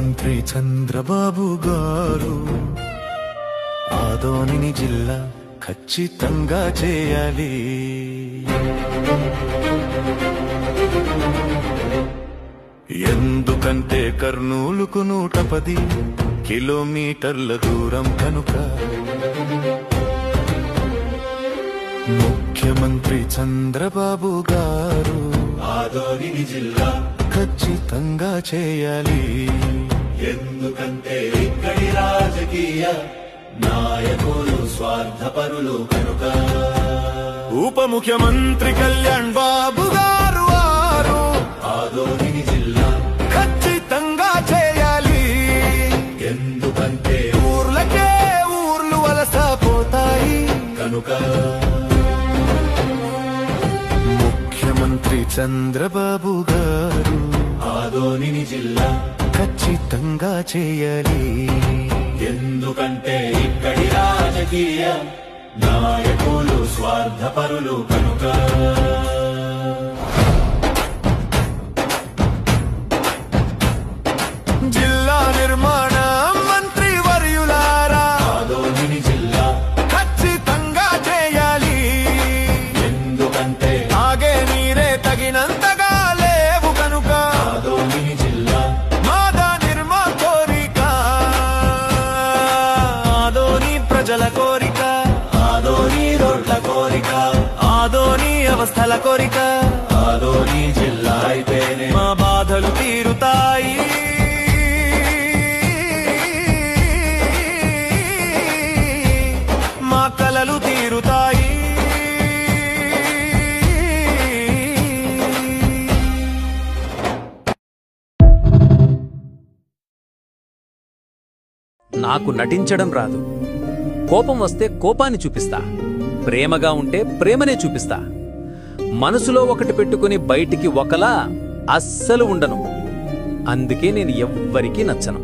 ముఖ్యమంత్రి చంద్రబాబు గారు ఆదోని జిల్లా ఖచ్చితంగా చేయాలి. ఎందుకంటే కర్నూలుకు 110 కిలోమీటర్ల దూరం కనుక. ముఖ్యమంత్రి చంద్రబాబు గారు ఆదోని జిల్లా ఖచ్చితంగా చేయాలి. ఎందుకంటే ఇక్కడి రాజకీయ నాయకులు స్వార్థపరులు కనుక. ఉప ముఖ్యమంత్రి కళ్యాణ్ బాబు గారు ఆదోని జిల్లా ఖచ్చితంగా చేయాలి. ఎందుకంటే ఊర్లకే ఊర్లు వలసపోతాయి కనుక. ముఖ్యమంత్రి చంద్రబాబు గారు ఆదోని జిల్లా ఖచ్చితంగా చేయాలి. ఎందుకంటే ఇక్కడి రాజకీయ నాయకులు స్వార్థపరులు కనుక. జిల్లా నిర్మాణ మంత్రి వర్యులారా ఆదోని జిల్లా ఖచ్చితంగా చేయాలి. ఎందుకంటే ఆగే నీరే తగినంతగా లేవు కనుక. ఆదోని జిల్లా మాదా నిర్మా కోరిక, ఆదోని ప్రజల కోరిక, ఆదోని రోడ్ల కోరిక, ఆదోని అవస్థల కోరిక. ఆదోని జిల్లా అయితేనే మా బాధలు తీరుతాయి. మా కలలు తీరుతాయి. నాకు నటించడం రాదు. కోపం వస్తే కోపాన్ని చూపిస్తా, ప్రేమగా ఉంటే ప్రేమనే చూపిస్తా. మనసులో ఒకటి పెట్టుకుని బయటికి ఒకలా అస్సలు ఉండను. అందుకే నేను ఎవ్వరికీ నచ్చను.